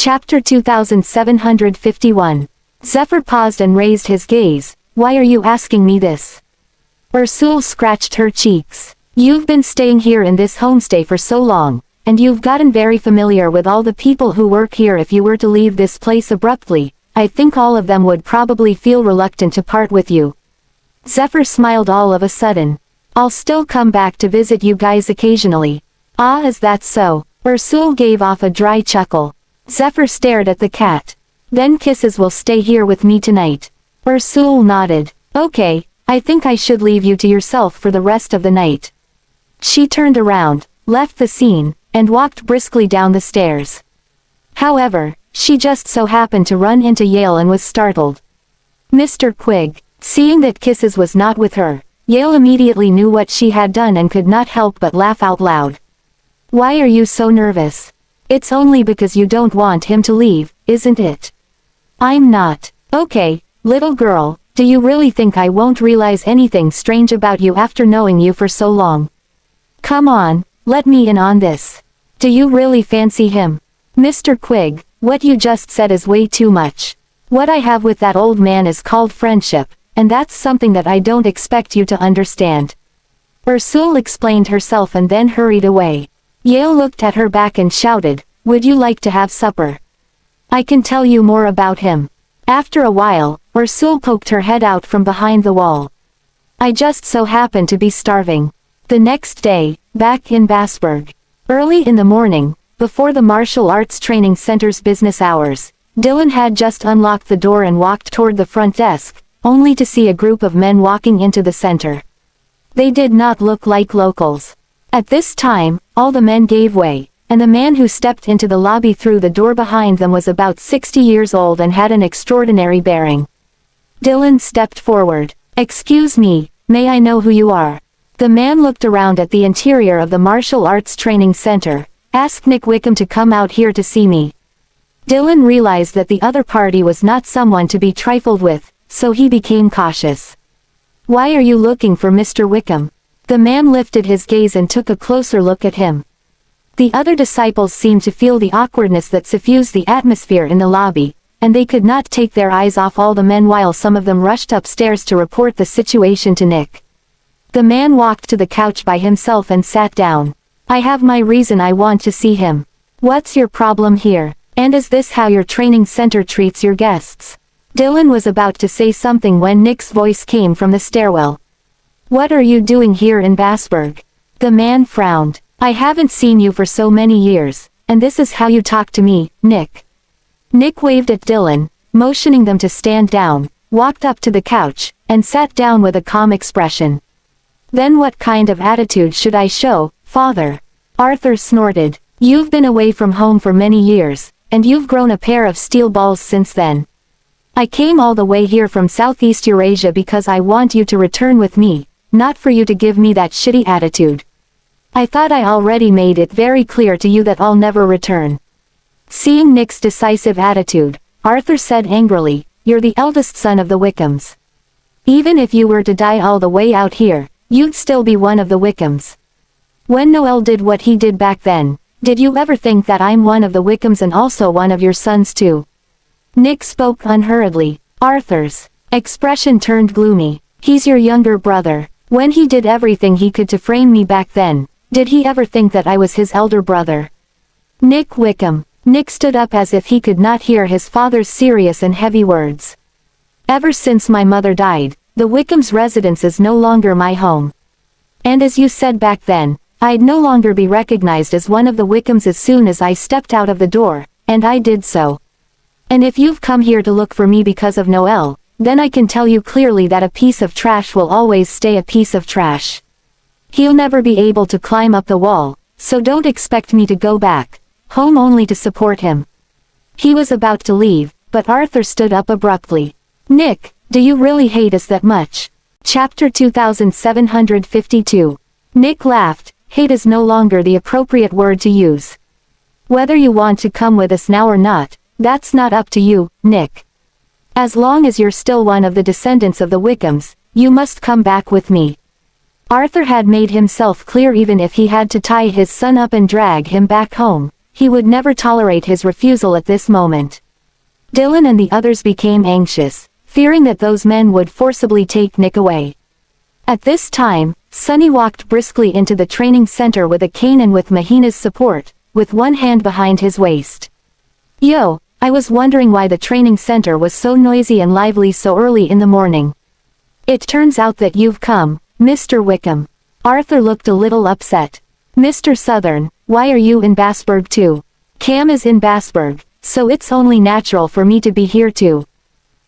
Chapter 2751. Zephyr paused and raised his gaze. Why are you asking me this? Ursule scratched her cheeks. You've been staying here in this homestay for so long, and you've gotten very familiar with all the people who work here. If you were to leave this place abruptly, I think all of them would probably feel reluctant to part with you. Zephyr smiled all of a sudden. I'll still come back to visit you guys occasionally. Ah, is that so? Ursule gave off a dry chuckle. Zephyr stared at the cat. Then Kisses will stay here with me tonight. Ursule nodded. Okay, I think I should leave you to yourself for the rest of the night. She turned around, left the scene, and walked briskly down the stairs. However, she just so happened to run into Yale and was startled. Mr. Quigg, seeing that Kisses was not with her, Yale immediately knew what she had done and could not help but laugh out loud. Why are you so nervous? It's only because you don't want him to leave, isn't it? I'm not. Okay, little girl, do you really think I won't realize anything strange about you after knowing you for so long? Come on, let me in on this. Do you really fancy him? Mr. Quigg, what you just said is way too much. What I have with that old man is called friendship, and that's something that I don't expect you to understand. Ursule explained herself and then hurried away. Yale looked at her back and shouted, would you like to have supper? I can tell you more about him. After a while, Ursule poked her head out from behind the wall. I just so happened to be starving. The next day, back in Bassburg. Early in the morning, before the martial arts training center's business hours, Dylan had just unlocked the door and walked toward the front desk, only to see a group of men walking into the center. They did not look like locals. At this time, all the men gave way, and the man who stepped into the lobby through the door behind them was about 60 years old and had an extraordinary bearing. Dylan stepped forward. Excuse me, may I know who you are? The man looked around at the interior of the martial arts training center. Ask Nick Wickham to come out here to see me. Dylan realized that the other party was not someone to be trifled with, so he became cautious. Why are you looking for Mr. Wickham? The man lifted his gaze and took a closer look at him. The other disciples seemed to feel the awkwardness that suffused the atmosphere in the lobby, and they could not take their eyes off all the men while some of them rushed upstairs to report the situation to Nick. The man walked to the couch by himself and sat down. I have my reason I want to see him. What's your problem here? And is this how your training center treats your guests? Dylan was about to say something when Nick's voice came from the stairwell. What are you doing here in Bassburg? The man frowned. I haven't seen you for so many years, and this is how you talk to me, Nick. Nick waved at Dylan, motioning them to stand down, walked up to the couch, and sat down with a calm expression. Then what kind of attitude should I show, Father? Arthur snorted. You've been away from home for many years, and you've grown a pair of steel balls since then. I came all the way here from Southeast Eurasia because I want you to return with me, not for you to give me that shitty attitude. I thought I already made it very clear to you that I'll never return. Seeing Nick's decisive attitude, Arthur said angrily, you're the eldest son of the Wickhams. Even if you were to die all the way out here, you'd still be one of the Wickhams. When Noel did what he did back then, did you ever think that I'm one of the Wickhams and also one of your sons too? Nick spoke unhurriedly. Arthur's expression turned gloomy. He's your younger brother. When he did everything he could to frame me back then, did he ever think that I was his elder brother? Nick Wickham. Nick stood up as if he could not hear his father's serious and heavy words. Ever since my mother died, the Wickhams' residence is no longer my home. And as you said back then, I'd no longer be recognized as one of the Wickhams as soon as I stepped out of the door, and I did so. And if you've come here to look for me because of Noel, then I can tell you clearly that a piece of trash will always stay a piece of trash. He'll never be able to climb up the wall, so don't expect me to go back home only to support him. He was about to leave, but Arthur stood up abruptly. Nick, do you really hate us that much? Chapter 2752. Nick laughed. Hate is no longer the appropriate word to use. Whether you want to come with us now or not, that's not up to you, Nick. As long as you're still one of the descendants of the Wickhams, you must come back with me. Arthur had made himself clear even if he had to tie his son up and drag him back home, he would never tolerate his refusal at this moment. Dylan and the others became anxious, fearing that those men would forcibly take Nick away. At this time, Sunny walked briskly into the training center with a cane and with Mahina's support, with one hand behind his waist. Yo, I was wondering why the training center was so noisy and lively so early in the morning. It turns out that you've come, Mr. Wickham. Arthur looked a little upset. Mr. Southern, why are you in Bassburg too? Cam is in Bassburg, so it's only natural for me to be here too.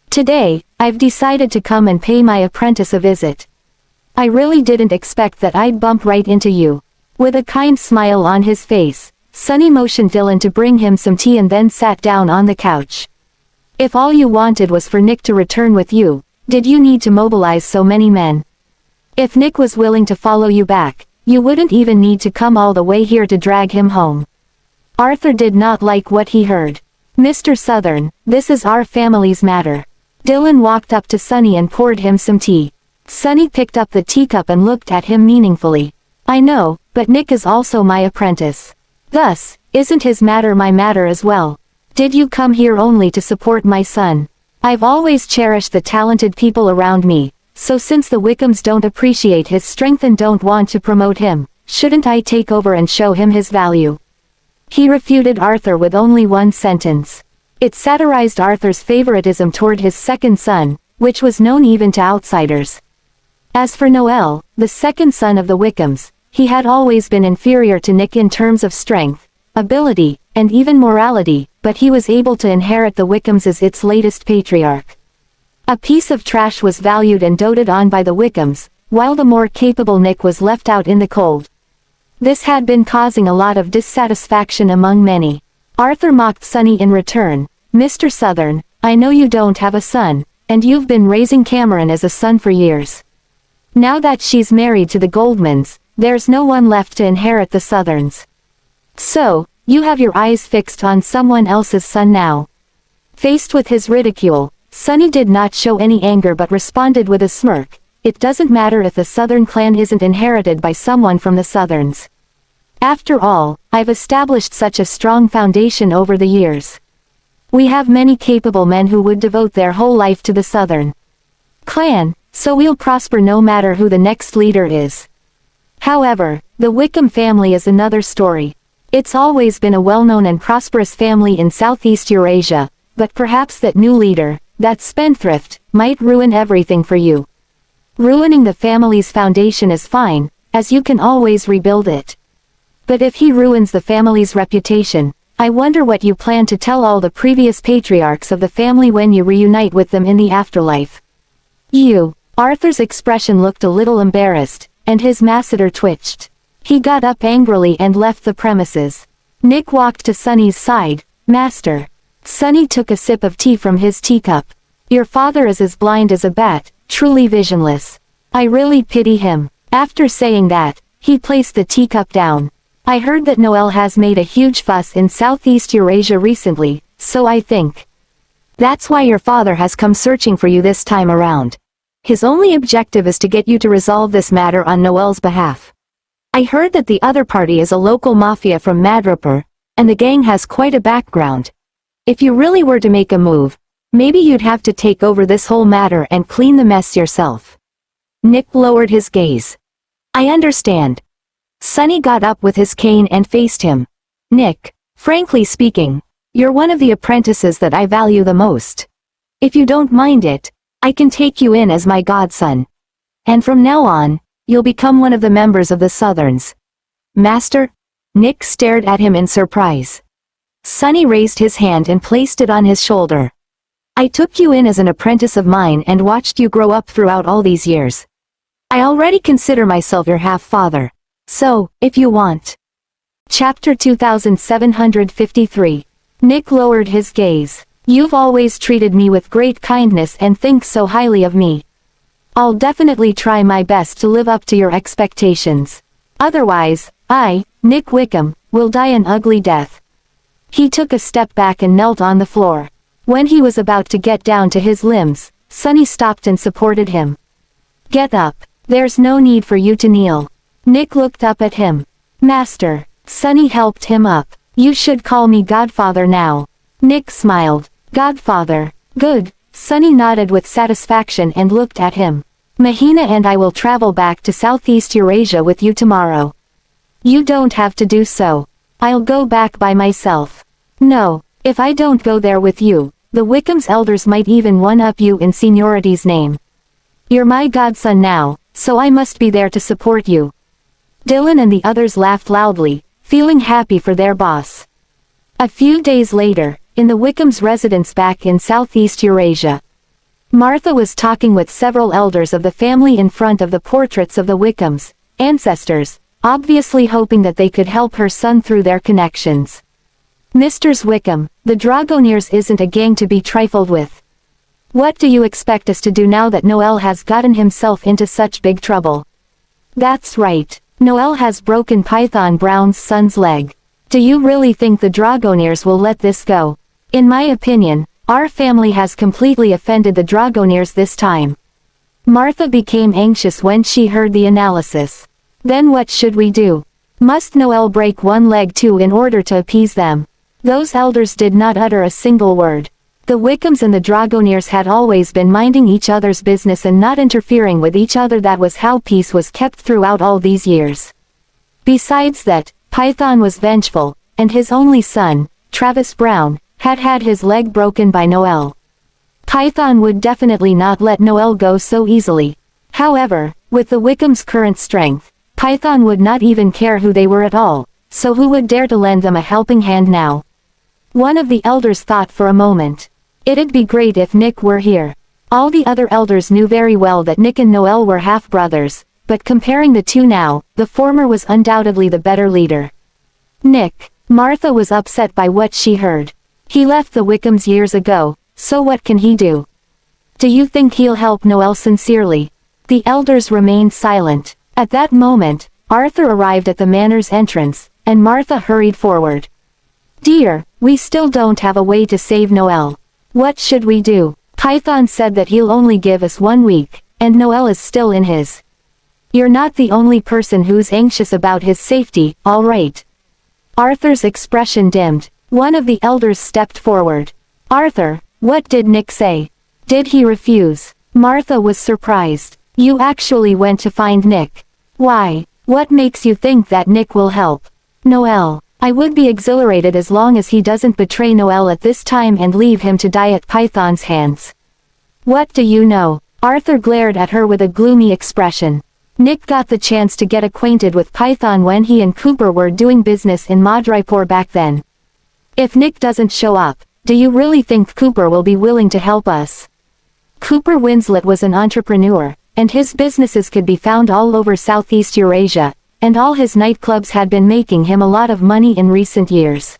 Today, I've decided to come and pay my apprentice a visit. I really didn't expect that I'd bump right into you. With a kind smile on his face, Sunny motioned Dylan to bring him some tea and then sat down on the couch. If all you wanted was for Nick to return with you, did you need to mobilize so many men? If Nick was willing to follow you back, you wouldn't even need to come all the way here to drag him home. Arthur did not like what he heard. Mr. Southern, this is our family's matter. Dylan walked up to Sunny and poured him some tea. Sunny picked up the teacup and looked at him meaningfully. I know, but Nick is also my apprentice. Thus, isn't his matter my matter as well? Did you come here only to support my son? I've always cherished the talented people around me, so since the Wickhams don't appreciate his strength and don't want to promote him, shouldn't I take over and show him his value? He refuted Arthur with only one sentence. It satirized Arthur's favoritism toward his second son, which was known even to outsiders. As for Noel, the second son of the Wickhams, he had always been inferior to Nick in terms of strength, ability, and even morality, but he was able to inherit the Wickhams as its latest patriarch. A piece of trash was valued and doted on by the Wickhams, while the more capable Nick was left out in the cold. This had been causing a lot of dissatisfaction among many. Arthur mocked Sunny in return. Mr. Southern, I know you don't have a son, and you've been raising Cameron as a son for years. Now that she's married to the Goldmans, there's no one left to inherit the Southerns. So, you have your eyes fixed on someone else's son now. Faced with his ridicule, Sunny did not show any anger but responded with a smirk. It doesn't matter if the Southern clan isn't inherited by someone from the Southerns. After all, I've established such a strong foundation over the years. We have many capable men who would devote their whole life to the Southern clan, so we'll prosper no matter who the next leader is. However, the Wickham family is another story. It's always been a well-known and prosperous family in Southeast Eurasia, but perhaps that new leader, that spendthrift, might ruin everything for you. Ruining the family's foundation is fine, as you can always rebuild it. But if he ruins the family's reputation, I wonder what you plan to tell all the previous patriarchs of the family when you reunite with them in the afterlife. Arthur's expression looked a little embarrassed, and his masseter twitched. He got up angrily and left the premises. Nick walked to Sunny's side. Master. Sunny took a sip of tea from his teacup. Your father is as blind as a bat, truly visionless. I really pity him. After saying that, he placed the teacup down. I heard that Noel has made a huge fuss in Southeast Eurasia recently, so I think that's why your father has come searching for you this time around. His only objective is to get you to resolve this matter on Noel's behalf. I heard that the other party is a local mafia from Madripoor, and the gang has quite a background. If you really were to make a move, maybe you'd have to take over this whole matter and clean the mess yourself. Nick lowered his gaze. I understand. Sunny got up with his cane and faced him. Nick, frankly speaking, you're one of the apprentices that I value the most. If you don't mind it, I can take you in as my godson. And from now on, you'll become one of the members of the Southerns. Master? Nick stared at him in surprise. Sunny raised his hand and placed it on his shoulder. I took you in as an apprentice of mine and watched you grow up throughout all these years. I already consider myself your half-father. So, if you want. Chapter 2753. Nick lowered his gaze. You've always treated me with great kindness and think so highly of me. I'll definitely try my best to live up to your expectations. Otherwise, I, Nick Wickham, will die an ugly death. He took a step back and knelt on the floor. When he was about to get down to his limbs, Sunny stopped and supported him. Get up. There's no need for you to kneel. Nick looked up at him. Master. Sunny helped him up. You should call me Godfather now. Nick smiled. Godfather. Good. Sunny nodded with satisfaction and looked at him. Mahina and I will travel back to Southeast Eurasia with you tomorrow. You don't have to do so. I'll go back by myself. No, if I don't go there with you, the Wickham's elders might even one-up you in seniority's name. You're my godson now, so I must be there to support you. Dylan and the others laughed loudly, feeling happy for their boss. A few days later, in the Wickham's residence back in Southeast Eurasia, Martha was talking with several elders of the family in front of the portraits of the Wickham's ancestors, obviously hoping that they could help her son through their connections. Mr. Wickham, the Dragoniers isn't a gang to be trifled with. What do you expect us to do now that Noel has gotten himself into such big trouble? That's right, Noel has broken Python Brown's son's leg. Do you really think the Dragoniers will let this go? In my opinion, our family has completely offended the Dragoniers this time. Martha became anxious when she heard the analysis. Then what should we do? Must Noel break one leg too in order to appease them? Those elders did not utter a single word. The Wickhams and the Dragoniers had always been minding each other's business and not interfering with each other. That was how peace was kept throughout all these years. Besides that, Python was vengeful, and his only son, Travis Brown, had had his leg broken by Noel. Python would definitely not let Noel go so easily. However, with the Wickham's current strength, Python would not even care who they were at all, so who would dare to lend them a helping hand now? One of the elders thought for a moment. It'd be great if Nick were here. All the other elders knew very well that Nick and Noel were half-brothers, but comparing the two now, the former was undoubtedly the better leader. Nick. Martha was upset by what she heard. He left the Wickhams years ago, so what can he do? Do you think he'll help Noel sincerely? The elders remained silent. At that moment, Arthur arrived at the manor's entrance, and Martha hurried forward. Dear, we still don't have a way to save Noel. What should we do? Python said that he'll only give us 1 week, and Noel is still in his. You're not the only person who's anxious about his safety, all right. Arthur's expression dimmed. One of the elders stepped forward. Arthur, what did Nick say? Did he refuse? Martha was surprised. You actually went to find Nick. Why? What makes you think that Nick will help? Noel. I would be exhilarated as long as he doesn't betray Noel at this time and leave him to die at Python's hands. What do you know? Arthur glared at her with a gloomy expression. Nick got the chance to get acquainted with Python when he and Cooper were doing business in Madraipur back then. If Nick doesn't show up, do you really think Cooper will be willing to help us? Cooper Winslet was an entrepreneur, and his businesses could be found all over Southeast Eurasia, and all his nightclubs had been making him a lot of money in recent years.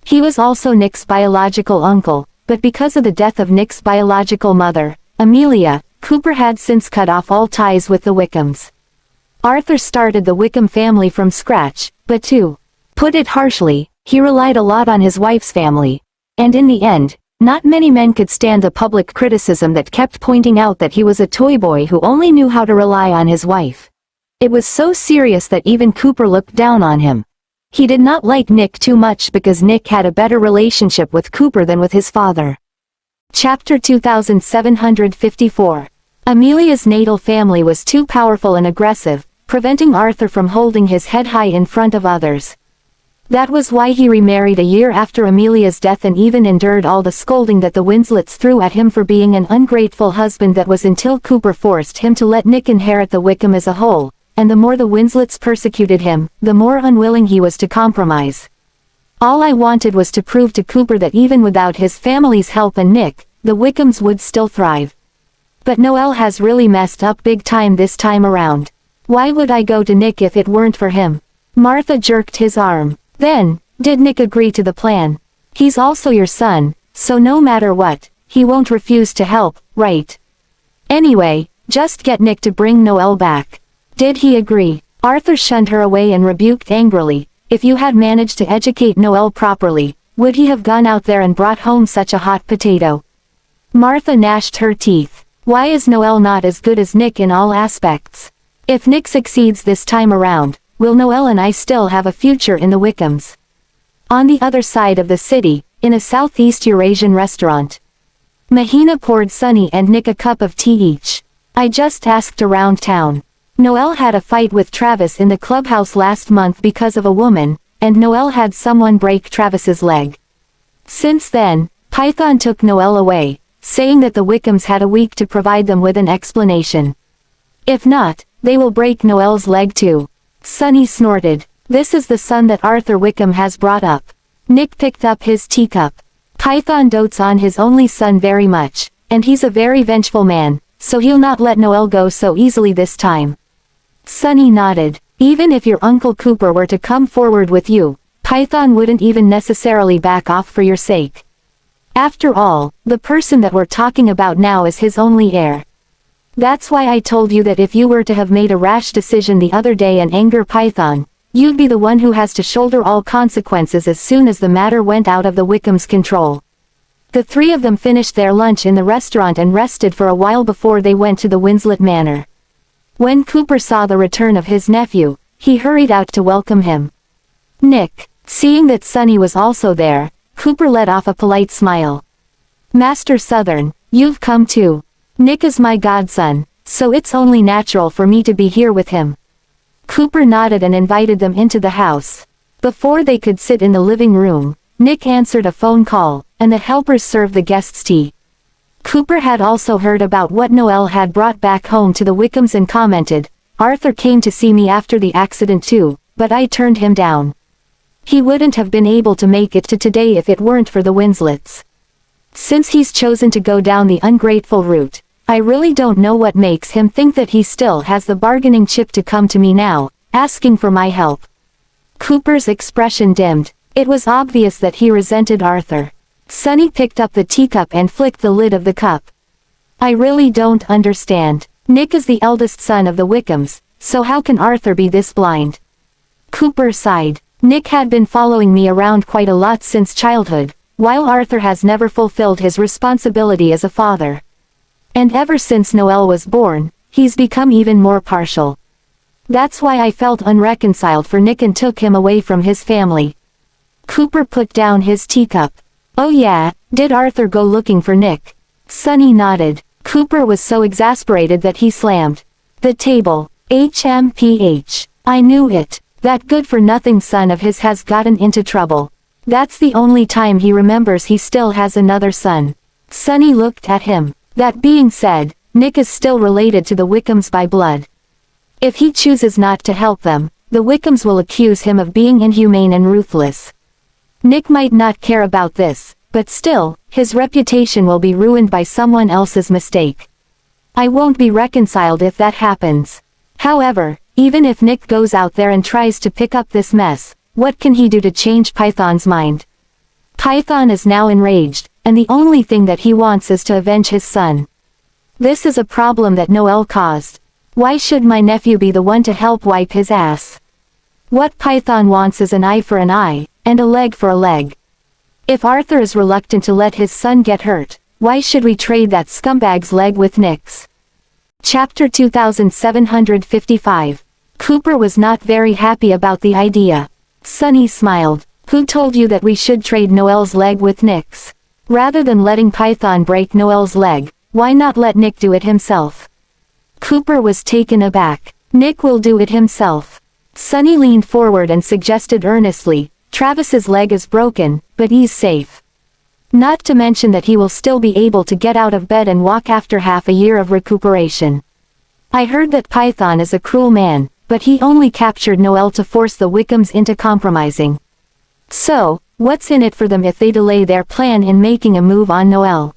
He was also Nick's biological uncle, but because of the death of Nick's biological mother, Amelia, Cooper had since cut off all ties with the Wickhams. Arthur started the Wickham family from scratch, but to put it harshly, he relied a lot on his wife's family. And in the end, not many men could stand the public criticism that kept pointing out that he was a toy boy who only knew how to rely on his wife. It was so serious that even Cooper looked down on him. He did not like Nick too much because Nick had a better relationship with Cooper than with his father. Chapter 2754. Amelia's natal family was too powerful and aggressive, preventing Arthur from holding his head high in front of others. That was why he remarried a year after Amelia's death and even endured all the scolding that the Winslets threw at him for being an ungrateful husband. That was until Cooper forced him to let Nick inherit the Wickham as a whole, and the more the Winslets persecuted him, the more unwilling he was to compromise. All I wanted was to prove to Cooper that even without his family's help and Nick, the Wickhams would still thrive. But Noel has really messed up big time this time around. Why would I go to Nick if it weren't for him? Martha jerked his arm. Then, did Nick agree to the plan? He's also your son, so no matter what, he won't refuse to help, right? Anyway, just get Nick to bring Noel back. Did he agree? Arthur shunned her away and rebuked angrily. If you had managed to educate Noel properly, would he have gone out there and brought home such a hot potato? Martha gnashed her teeth. Why is Noel not as good as Nick in all aspects? If Nick succeeds this time around, will Noel and I still have a future in the Wickhams? On the other side of the city, in a Southeast Eurasian restaurant. Mahina poured Sunny and Nick a cup of tea each. I just asked around town. Noel had a fight with Travis in the clubhouse last month because of a woman, and Noel had someone break Travis's leg. Since then, Python took Noel away, saying that the Wickhams had a week to provide them with an explanation. If not, they will break Noel's leg too. Sunny snorted. This is the son that Arthur Wickham has brought up. Nick picked up his teacup. Python dotes on his only son very much, and he's a very vengeful man, so he'll not let Noel go so easily this time. Sunny nodded. Even if your Uncle Cooper were to come forward with you, Python wouldn't even necessarily back off for your sake. After all, the person that we're talking about now is his only heir. That's why I told you that if you were to have made a rash decision the other day and anger Python, you'd be the one who has to shoulder all consequences as soon as the matter went out of the Wickhams' control. The three of them finished their lunch in the restaurant and rested for a while before they went to the Winslet Manor. When Cooper saw the return of his nephew, he hurried out to welcome him. Nick, seeing that Sunny was also there, Cooper let off a polite smile. Master Southern, you've come too. Nick is my godson, so it's only natural for me to be here with him. Cooper nodded and invited them into the house. Before they could sit in the living room, Nick answered a phone call, and the helpers served the guests tea. Cooper had also heard about what Noel had brought back home to the Wickhams and commented, Arthur came to see me after the accident too, but I turned him down. He wouldn't have been able to make it to today if it weren't for the Winslets. Since he's chosen to go down the ungrateful route, I really don't know what makes him think that he still has the bargaining chip to come to me now, asking for my help. Cooper's expression dimmed. It was obvious that he resented Arthur. Sunny picked up the teacup and flicked the lid of the cup. I really don't understand. Nick is the eldest son of the Wickhams, so how can Arthur be this blind? Cooper sighed. Nick had been following me around quite a lot since childhood, while Arthur has never fulfilled his responsibility as a father. And ever since Noel was born, he's become even more partial. That's why I felt unreconciled for Nick and took him away from his family. Cooper put down his teacup. Oh yeah, did Arthur go looking for Nick? Sunny nodded. Cooper was so exasperated that he slammed the table. HMPH. I knew it. That good-for-nothing son of his has gotten into trouble. That's the only time he remembers he still has another son. Sunny looked at him. That being said, Nick is still related to the Wickhams by blood. If he chooses not to help them, the Wickhams will accuse him of being inhumane and ruthless. Nick might not care about this, but still, his reputation will be ruined by someone else's mistake. I won't be reconciled if that happens. However, even if Nick goes out there and tries to pick up this mess, what can he do to change Python's mind? Python is now enraged, and the only thing that he wants is to avenge his son. This is a problem that Noel caused. Why should my nephew be the one to help wipe his ass? What Python wants is an eye for an eye, and a leg for a leg. If Arthur is reluctant to let his son get hurt, why should we trade that scumbag's leg with Nick's? Chapter 2755. Cooper was not very happy about the idea. Sunny smiled. Who told you that we should trade Noel's leg with Nick's? Rather than letting Python break Noel's leg, why not let Nick do it himself? Cooper was taken aback. Nick will do it himself. Sunny leaned forward and suggested earnestly, Travis's leg is broken, but he's safe. Not to mention that he will still be able to get out of bed and walk after half a year of recuperation. I heard that Python is a cruel man, but he only captured Noel to force the Wickhams into compromising. So, what's in it for them if they delay their plan in making a move on Noel?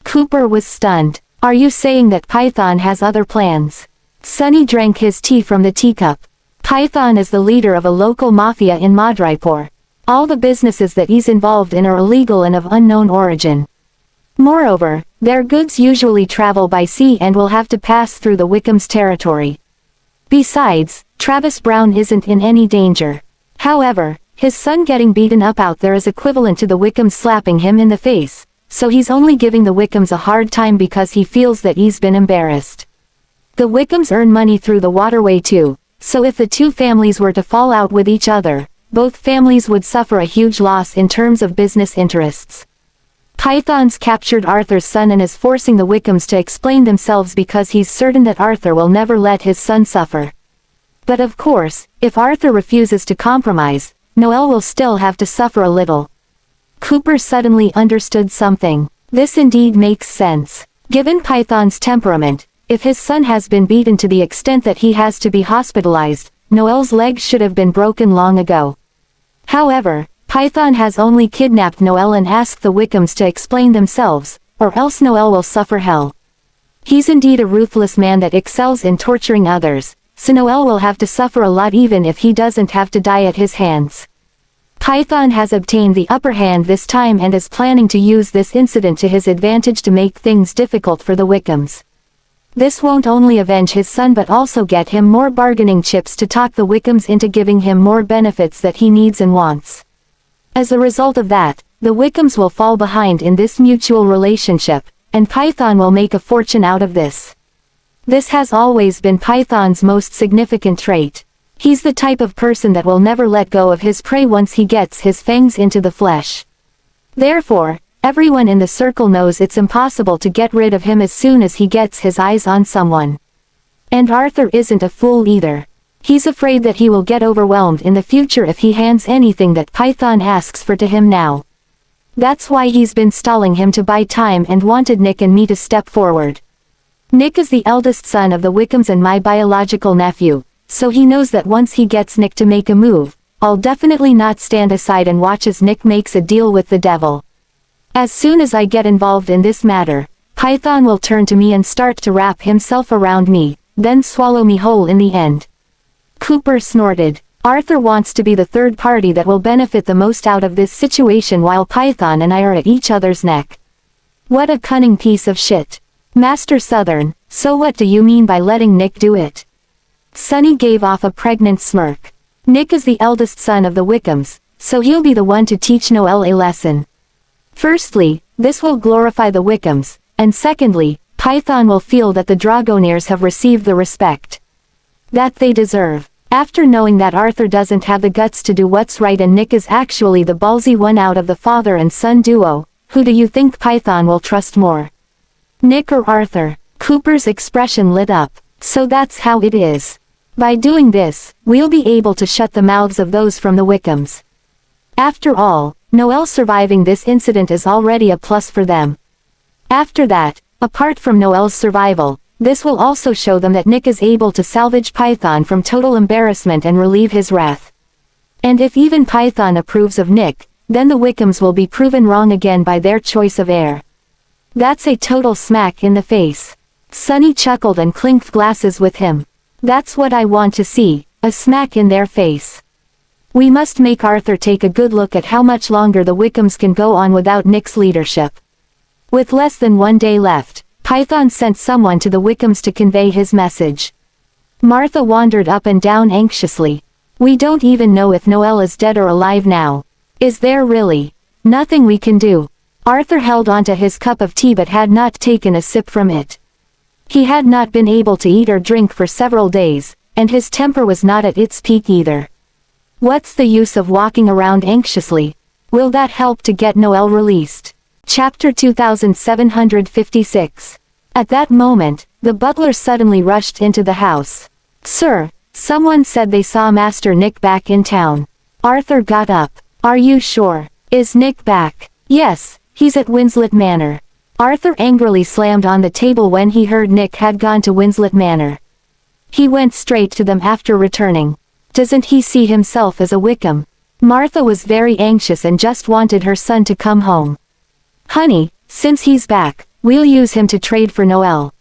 Cooper was stunned. Are you saying that Python has other plans? Sunny drank his tea from the teacup. Python is the leader of a local mafia in Madraipur. All the businesses that he's involved in are illegal and of unknown origin. Moreover, their goods usually travel by sea and will have to pass through the Wickhams' territory. Besides, Travis Brown isn't in any danger. However, his son getting beaten up out there is equivalent to the Wickhams slapping him in the face, so he's only giving the Wickhams a hard time because he feels that he's been embarrassed. The Wickhams earn money through the waterway too, so if the two families were to fall out with each other, both families would suffer a huge loss in terms of business interests. Python's captured Arthur's son and is forcing the Wickhams to explain themselves because he's certain that Arthur will never let his son suffer. But of course, if Arthur refuses to compromise, Noel will still have to suffer a little. Cooper suddenly understood something. This indeed makes sense. Given Python's temperament, if his son has been beaten to the extent that he has to be hospitalized, Noel's leg should have been broken long ago. However, Python has only kidnapped Noel and asked the Wickhams to explain themselves, or else Noel will suffer hell. He's indeed a ruthless man that excels in torturing others, so Noel will have to suffer a lot even if he doesn't have to die at his hands. Python has obtained the upper hand this time and is planning to use this incident to his advantage to make things difficult for the Wickhams. This won't only avenge his son but also get him more bargaining chips to talk the Wickhams into giving him more benefits that he needs and wants. As a result of that, the Wickhams will fall behind in this mutual relationship, and Python will make a fortune out of this. This has always been Python's most significant trait. He's the type of person that will never let go of his prey once he gets his fangs into the flesh. Therefore, everyone in the circle knows it's impossible to get rid of him as soon as he gets his eyes on someone. And Arthur isn't a fool either. He's afraid that he will get overwhelmed in the future if he hands anything that Python asks for to him now. That's why he's been stalling him to buy time and wanted Nick and me to step forward. Nick is the eldest son of the Wickhams and my biological nephew, so he knows that once he gets Nick to make a move, I'll definitely not stand aside and watch as Nick makes a deal with the devil. As soon as I get involved in this matter, Python will turn to me and start to wrap himself around me, then swallow me whole in the end. Cooper snorted. Arthur wants to be the third party that will benefit the most out of this situation while Python and I are at each other's neck. What a cunning piece of shit. Master Southern, so what do you mean by letting Nick do it? Sonny gave off a pregnant smirk. Nick is the eldest son of the Wickhams, so he'll be the one to teach Noel a lesson. Firstly, this will glorify the Wickhams, and secondly, Python will feel that the Dragonaires have received the respect that they deserve. After knowing that Arthur doesn't have the guts to do what's right and Nick is actually the ballsy one out of the father and son duo, who do you think Python will trust more? Nick or Arthur? Cooper's expression lit up. So that's how it is. By doing this, we'll be able to shut the mouths of those from the Wickhams. After all, Noel surviving this incident is already a plus for them. After that, apart from Noel's survival, this will also show them that Nick is able to salvage Python from total embarrassment and relieve his wrath. And if even Python approves of Nick, then the Wickhams will be proven wrong again by their choice of heir. That's a total smack in the face. Sonny chuckled and clinked glasses with him. That's what I want to see, a smack in their face. We must make Arthur take a good look at how much longer the Wickhams can go on without Nick's leadership. With less than 1 day left, Python sent someone to the Wickhams to convey his message. Martha wandered up and down anxiously. We don't even know if Noel is dead or alive now. Is there really nothing we can do? Arthur held onto his cup of tea but had not taken a sip from it. He had not been able to eat or drink for several days, and his temper was not at its peak either. What's the use of walking around anxiously? Will that help to get Noel released? Chapter 2756. At that moment, the butler suddenly rushed into the house. Sir, someone said they saw Master Nick back in town. Arthur got up. Are you sure? Is Nick back? Yes, he's at Winslet Manor. Arthur angrily slammed on the table when he heard Nick had gone to Winslet Manor. He went straight to them after returning. Doesn't he see himself as a Wickham? Martha was very anxious and just wanted her son to come home. Honey, since he's back, we'll use him to trade for Noel.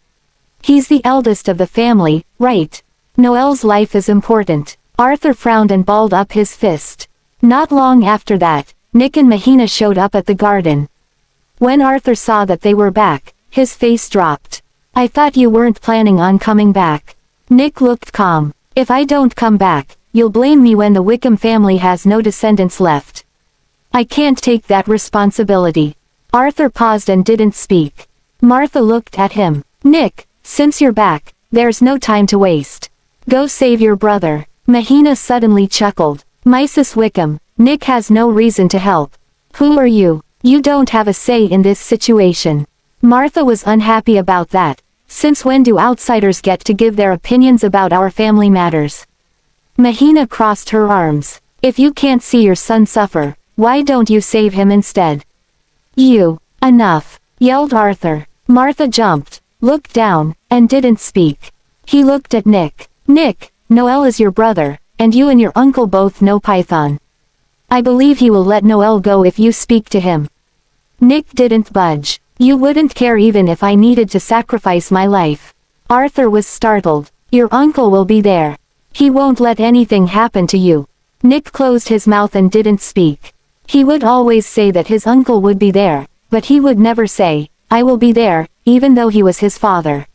He's the eldest of the family, right? Noel's life is important. Arthur frowned and balled up his fist. Not long after that, Nick and Mahina showed up at the garden. When Arthur saw that they were back, his face dropped. I thought you weren't planning on coming back. Nick looked calm. If I don't come back, you'll blame me when the Wickham family has no descendants left. I can't take that responsibility. Arthur paused and didn't speak. Martha looked at him. Nick, since you're back, there's no time to waste. Go save your brother. Mahina suddenly chuckled. Mrs. Wickham, Nick has no reason to help. Who are you? You don't have a say in this situation. Martha was unhappy about that. Since when do outsiders get to give their opinions about our family matters? Mahina crossed her arms. If you can't see your son suffer, why don't you save him instead? You. Enough, yelled Arthur. Martha jumped, looked down, and didn't speak. He looked at Nick. Nick, Noel is your brother, and you and your uncle both know Python. I believe he will let Noel go if you speak to him. Nick didn't budge. You wouldn't care even if I needed to sacrifice my life. Arthur was startled. Your uncle will be there. He won't let anything happen to you. Nick closed his mouth and didn't speak. He would always say that his uncle would be there, but he would never say, I will be there, even though he was his father.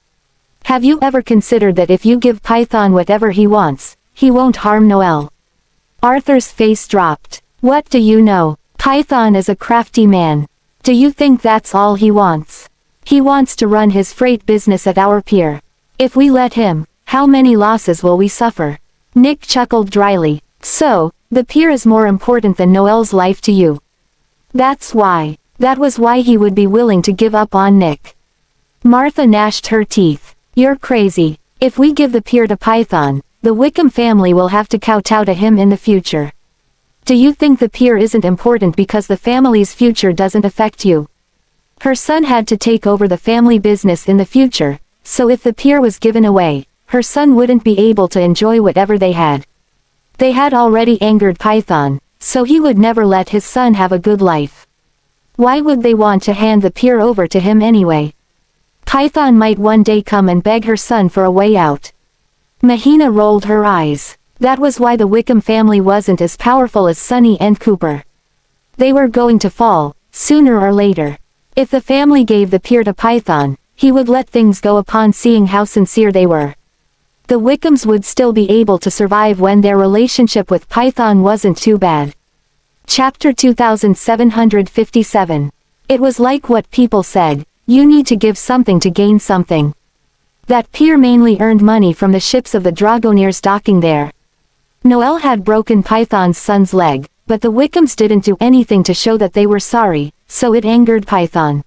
Have you ever considered that if you give Python whatever he wants, he won't harm Noel? Arthur's face dropped. What do you know? Python is a crafty man. Do you think that's all he wants? He wants to run his freight business at our pier. If we let him, how many losses will we suffer? Nick chuckled dryly. So, the pier is more important than Noel's life to you. That's why. That was why he would be willing to give up on Nick. Martha gnashed her teeth. You're crazy. If we give the pier to Python, the Wickham family will have to kowtow to him in the future. Do you think the pier isn't important because the family's future doesn't affect you? Her son had to take over the family business in the future, so if the pier was given away, her son wouldn't be able to enjoy whatever they had. They had already angered Python, so he would never let his son have a good life. Why would they want to hand the pier over to him anyway? Python might one day come and beg her son for a way out. Mahina rolled her eyes. That was why the Wickham family wasn't as powerful as Sonny and Cooper. They were going to fall, sooner or later. If the family gave the pier to Python, he would let things go upon seeing how sincere they were. The Wickhams would still be able to survive when their relationship with Python wasn't too bad. Chapter 2757. It was like what people said, you need to give something to gain something. That pier mainly earned money from the ships of the Dragoneers docking there. Noel had broken Python's son's leg, but the Wickhams didn't do anything to show that they were sorry, so it angered Python.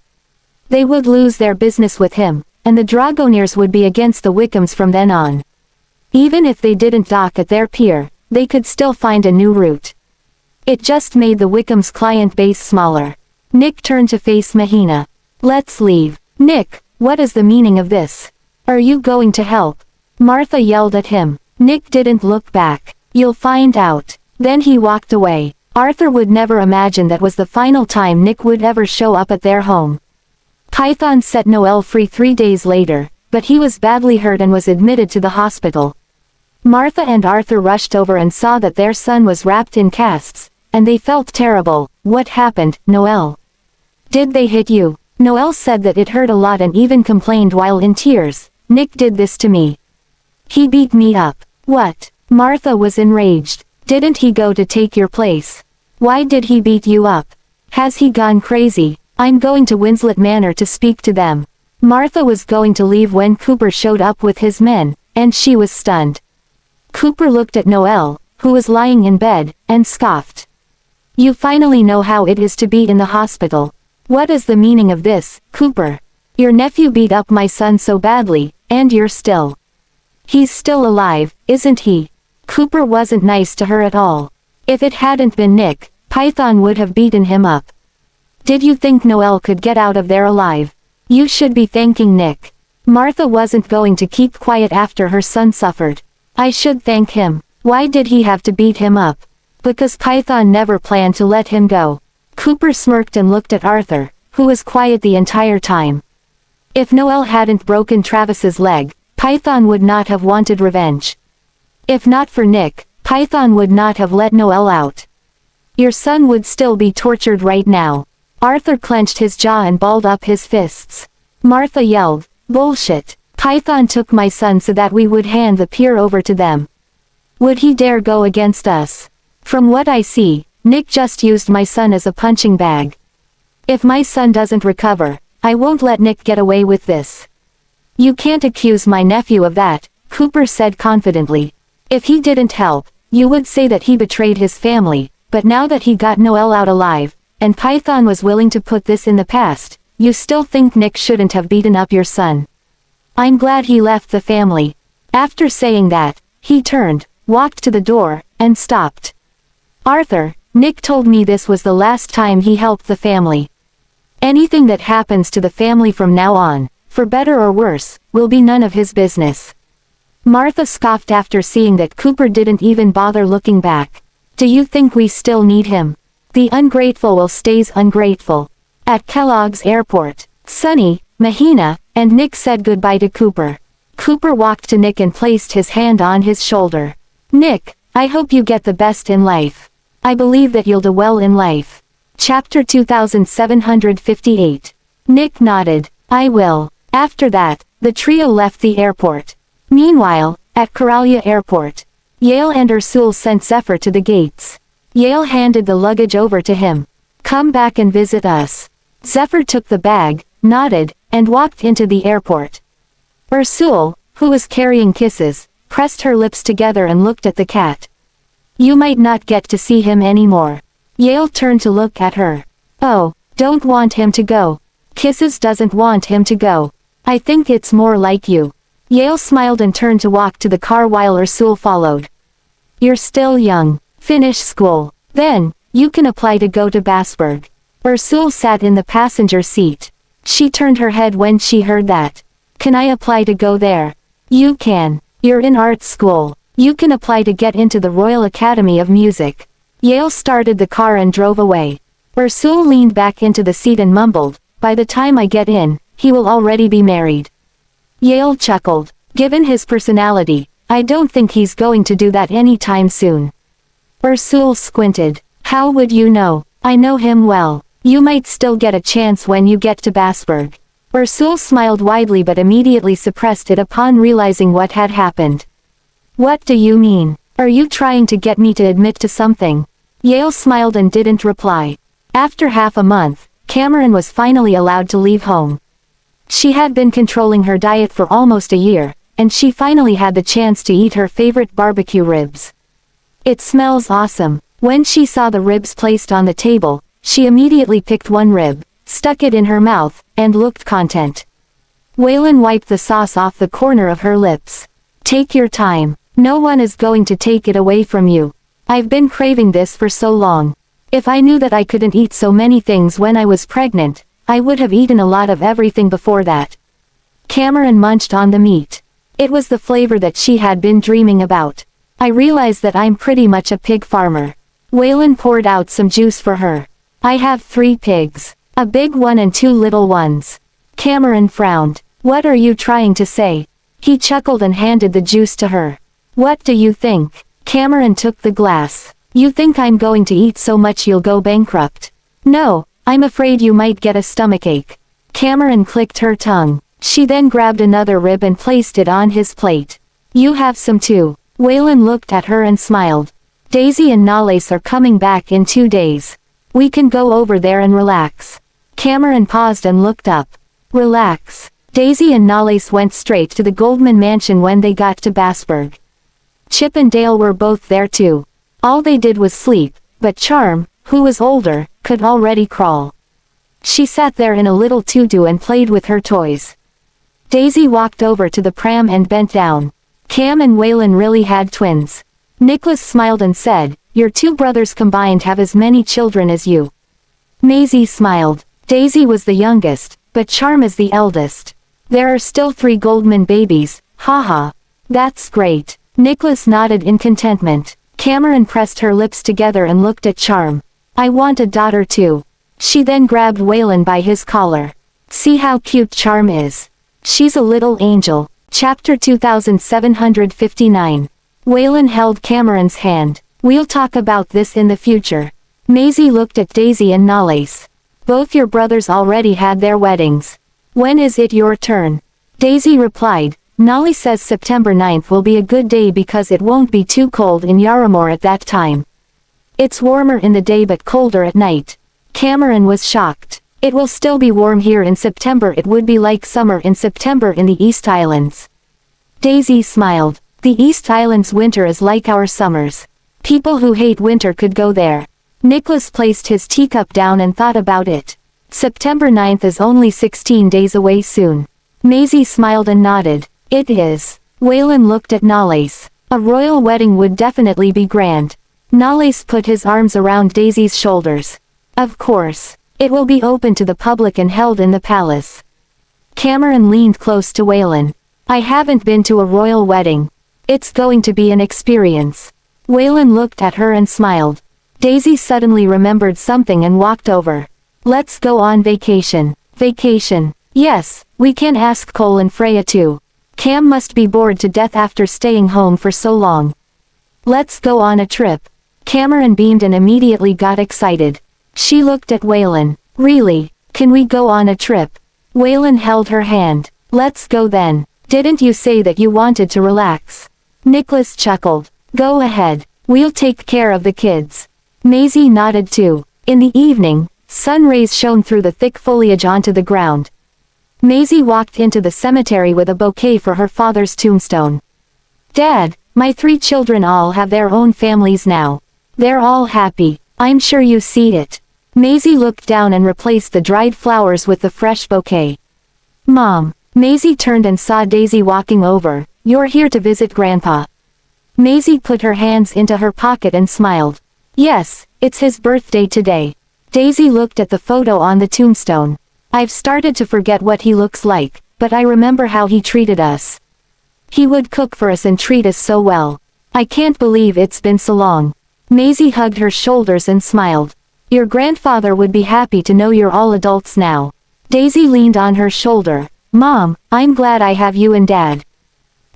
They would lose their business with him, and the Dragoneers would be against the Wickhams from then on. Even if they didn't dock at their pier, they could still find a new route. It just made the Wickhams' client base smaller. Nick turned to face Mahina. Let's leave. Nick, what is the meaning of this? Are you going to help? Martha yelled at him. Nick didn't look back. You'll find out. Then he walked away. Arthur would never imagine that was the final time Nick would ever show up at their home. Python set Noel free 3 days later, but he was badly hurt and was admitted to the hospital. Martha and Arthur rushed over and saw that their son was wrapped in casts, and they felt terrible. What happened, Noel? Did they hit you? Noel said that it hurt a lot and even complained while in tears. Nick did this to me. He beat me up. What? Martha was enraged. Didn't he go to take your place? Why did he beat you up? Has he gone crazy? I'm going to Winslet Manor to speak to them. Martha was going to leave when Cooper showed up with his men, and she was stunned. Cooper looked at Noel, who was lying in bed, and scoffed. You finally know how it is to be in the hospital. What is the meaning of this, Cooper? Your nephew beat up my son so badly, and you're still. He's still alive, isn't he? Cooper wasn't nice to her at all. If it hadn't been Nick, Python would have beaten him up. Did you think Noel could get out of there alive? You should be thanking Nick. Martha wasn't going to keep quiet after her son suffered. I should thank him. Why did he have to beat him up? Because Python never planned to let him go. Cooper smirked and looked at Arthur, who was quiet the entire time. If Noel hadn't broken Travis's leg, Python would not have wanted revenge. If not for Nick, Python would not have let Noel out. Your son would still be tortured right now. Arthur clenched his jaw and balled up his fists. Martha yelled, bullshit. Python took my son so that we would hand the pier over to them. Would he dare go against us? From what I see, Nick just used my son as a punching bag. If my son doesn't recover, I won't let Nick get away with this. You can't accuse my nephew of that, Cooper said confidently. If he didn't help, you would say that he betrayed his family, but now that he got Noelle out alive, and Python was willing to put this in the past, you still think Nick shouldn't have beaten up your son. I'm glad he left the family. After saying that, he turned, walked to the door, and stopped. Arthur, Nick told me this was the last time he helped the family. Anything that happens to the family from now on, for better or worse, will be none of his business. Martha scoffed after seeing that Cooper didn't even bother looking back. Do you think we still need him? The ungrateful will stays ungrateful. At Kellogg's airport, Sonny, Mahina, and Nick said goodbye to Cooper. Cooper walked to Nick and placed his hand on his shoulder. Nick, I hope you get the best in life. I believe that you'll do well in life. Chapter 2758. Nick nodded. I will. After that, the trio left the airport. Meanwhile, at Coralia Airport, Yale and Ursul sent Zephyr to the gates. Yale handed the luggage over to him. Come back and visit us. Zephyr took the bag, nodded, and walked into the airport. Ursul, who was carrying Kisses, pressed her lips together and looked at the cat. You might not get to see him anymore. Yale turned to look at her. Oh, don't want him to go. Kisses doesn't want him to go. I think it's more like you. Yale smiled and turned to walk to the car while Ursul followed. You're still young. Finish school. Then, you can apply to go to Basburg. Ursul sat in the passenger seat. She turned her head when she heard that. Can I apply to go there? You can. You're in art school. You can apply to get into the Royal Academy of Music. Yale started the car and drove away. Ursul leaned back into the seat and mumbled, by the time I get in, he will already be married. Yale chuckled. Given his personality, I don't think he's going to do that anytime soon. Ursul squinted. How would you know? I know him well. You might still get a chance when you get to Basburg. Ursul smiled widely but immediately suppressed it upon realizing what had happened. What do you mean? Are you trying to get me to admit to something? Yale smiled and didn't reply. After half a month, Cameron was finally allowed to leave home. She had been controlling her diet for almost a year, and she finally had the chance to eat her favorite barbecue ribs. It smells awesome. When she saw the ribs placed on the table, she immediately picked one rib, stuck it in her mouth, and looked content. Waylon wiped the sauce off the corner of her lips. Take your time. No one is going to take it away from you. I've been craving this for so long. If I knew that I couldn't eat so many things when I was pregnant, I would have eaten a lot of everything before that. Cameron munched on the meat. It was the flavor that she had been dreaming about. I realize that I'm pretty much a pig farmer. Waylon poured out some juice for her. I have 3 pigs. A big one and 2 little ones. Cameron frowned. What are you trying to say? He chuckled and handed the juice to her. What do you think? Cameron took the glass. You think I'm going to eat so much you'll go bankrupt? No, I'm afraid you might get a stomachache. Cameron clicked her tongue. She then grabbed another rib and placed it on his plate. You have some too. Waylon looked at her and smiled. Daisy and Nalace are coming back in 2 days. We can go over there and relax. Cameron paused and looked up. Relax. Daisy and Nalace went straight to the Goldman mansion when they got to Basburg. Chip and Dale were both there too. All they did was sleep, but Charm, who was older, could already crawl. She sat there in a little tutu and played with her toys. Daisy walked over to the pram and bent down. Cam and Waylon really had twins. Nicholas smiled and said, your 2 brothers combined have as many children as you. Maisie smiled. Daisy was the youngest, but Charm is the eldest. There are still 3 Goldman babies, haha. That's great. Nicholas nodded in contentment. Cameron pressed her lips together and looked at Charm. I want a daughter too. She then grabbed Waylon by his collar. See how cute Charm is. She's a little angel. Chapter 2759. Waylon held Cameron's hand. We'll talk about this in the future. Maisie looked at Daisy and Nalace. Both your brothers already had their weddings. When is it your turn? Daisy replied, Nalace says September 9th will be a good day because it won't be too cold in Yaramore at that time. It's warmer in the day but colder at night. Cameron was shocked. It will still be warm here in September. It would be like summer in September in the East Islands. Daisy smiled. The East Islands winter is like our summers. People who hate winter could go there. Nicholas placed his teacup down and thought about it. September 9th is only 16 days away soon. Maisie smiled and nodded. It is. Waylon looked at Nalais. A royal wedding would definitely be grand. Nalais put his arms around Daisy's shoulders. Of course. It will be open to the public and held in the palace. Cameron leaned close to Waylon. I haven't been to a royal wedding. It's going to be an experience. Waylon looked at her and smiled. Daisy suddenly remembered something and walked over. Let's go on vacation. Vacation. Yes, we can ask Cole and Freya too. Cam must be bored to death after staying home for so long. Let's go on a trip. Cameron beamed and immediately got excited. She looked at Waylon. Really? Can we go on a trip? Waylon held her hand. Let's go then. Didn't you say that you wanted to relax? Nicholas chuckled. Go ahead. We'll take care of the kids. Maisie nodded too. In the evening, sun rays shone through the thick foliage onto the ground. Maisie walked into the cemetery with a bouquet for her father's tombstone. Dad, my 3 children all have their own families now. They're all happy. I'm sure you see it. Maisie looked down and replaced the dried flowers with the fresh bouquet. Mom. Maisie turned and saw Daisy walking over. You're here to visit Grandpa. Maisie put her hands into her pocket and smiled. Yes, it's his birthday today. Daisy looked at the photo on the tombstone. I've started to forget what he looks like, but I remember how he treated us. He would cook for us and treat us so well. I can't believe it's been so long. Maisie hugged her shoulders and smiled. Your grandfather would be happy to know you're all adults now. Daisy leaned on her shoulder. Mom, I'm glad I have you and Dad.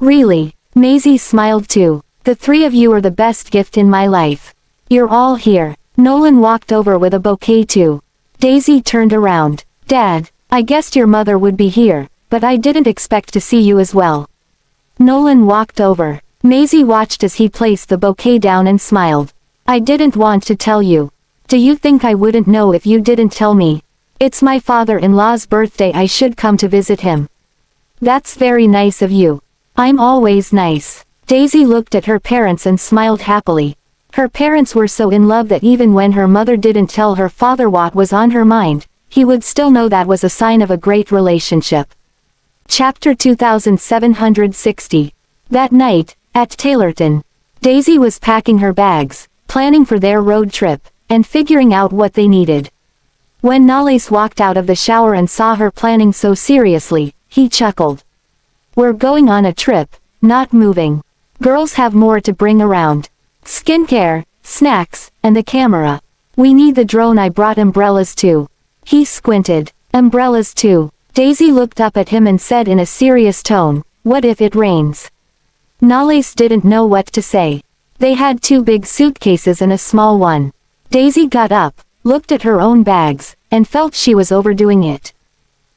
Really? Maisie smiled too. The 3 of you are the best gift in my life. You're all here. Nolan walked over with a bouquet too. Daisy turned around. Dad, I guessed your mother would be here, but I didn't expect to see you as well. Nolan walked over. Maisie watched as he placed the bouquet down and smiled. I didn't want to tell you. Do you think I wouldn't know if you didn't tell me? It's my father-in-law's birthday, I should come to visit him. That's very nice of you. I'm always nice. Daisy looked at her parents and smiled happily. Her parents were so in love that even when her mother didn't tell her father what was on her mind, he would still know that was a sign of a great relationship. Chapter 2760. That night, at Taylorton, Daisy was packing her bags, planning for their road trip, and figuring out what they needed. When Nalais walked out of the shower and saw her planning so seriously, he chuckled. We're going on a trip, not moving. Girls have more to bring around. Skincare, snacks, and the camera. We need the drone. I brought umbrellas too. He squinted. Umbrellas too. Daisy looked up at him and said in a serious tone, what if it rains? Nalais didn't know what to say. They had 2 big suitcases and a small one. Daisy got up, looked at her own bags, and felt she was overdoing it.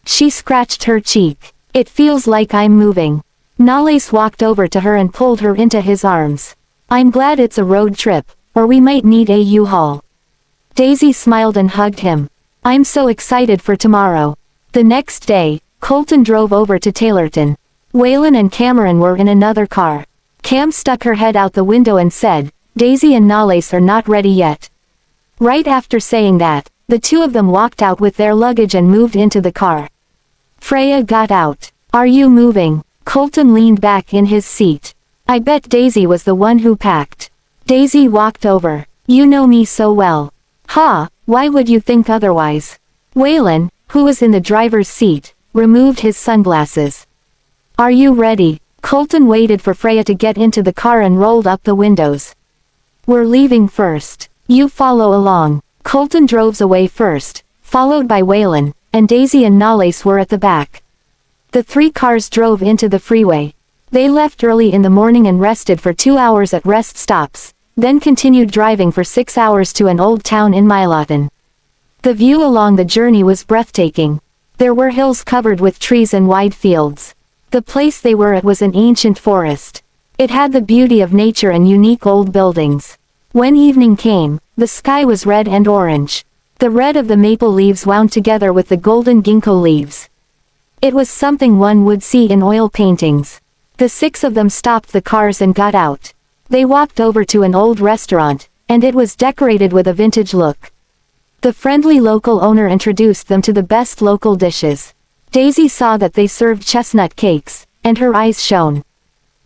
She scratched her cheek. It feels like I'm moving. Nalais walked over to her and pulled her into his arms. I'm glad it's a road trip, or we might need a U-Haul. Daisy smiled and hugged him. I'm so excited for tomorrow. The next day, Colton drove over to Taylorton. Waylon and Cameron were in another car. Cam stuck her head out the window and said, Daisy and Nalais are not ready yet. Right after saying that, the 2 of them walked out with their luggage and moved into the car. Freya got out. Are you moving? Colton leaned back in his seat. I bet Daisy was the one who packed. Daisy walked over. You know me so well. Ha, why would you think otherwise? Waylon, who was in the driver's seat, removed his sunglasses. Are you ready? Colton waited for Freya to get into the car and rolled up the windows. We're leaving first. You follow along. Colton drove away first, followed by Waylon, and Daisy and Nalais were at the back. The 3 cars drove into the freeway. They left early in the morning and rested for 2 hours at rest stops, then continued driving for 6 hours to an old town in Miloton. The view along the journey was breathtaking. There were hills covered with trees and wide fields. The place they were at was an ancient forest. It had the beauty of nature and unique old buildings. When evening came, the sky was red and orange. The red of the maple leaves wound together with the golden ginkgo leaves. It was something one would see in oil paintings. The 6 of them stopped the cars and got out. They walked over to an old restaurant, and it was decorated with a vintage look. The friendly local owner introduced them to the best local dishes. Daisy saw that they served chestnut cakes, and her eyes shone.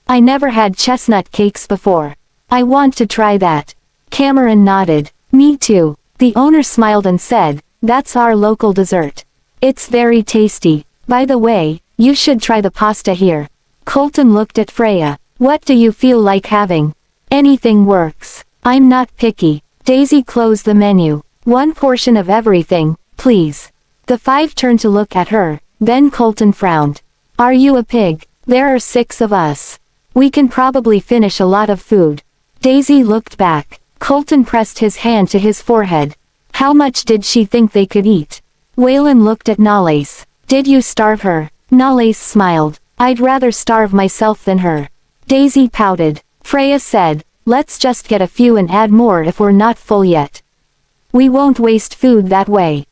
I never had chestnut cakes before. I want to try that. Cameron nodded. Me too. The owner smiled and said, that's our local dessert. It's very tasty. By the way, you should try the pasta here. Colton looked at Freya. What do you feel like having? Anything works. I'm not picky. Daisy closed the menu. One portion of everything, please. The five turned to look at her, then Colton frowned. Are you a pig? There are 6 of us. We can probably finish a lot of food. Daisy looked back. Colton pressed his hand to his forehead. How much did she think they could eat? Waylon looked at Nalais. Did you starve her? Nalais smiled. I'd rather starve myself than her. Daisy pouted. Freya said, let's just get a few and add more if we're not full yet. We won't waste food that way.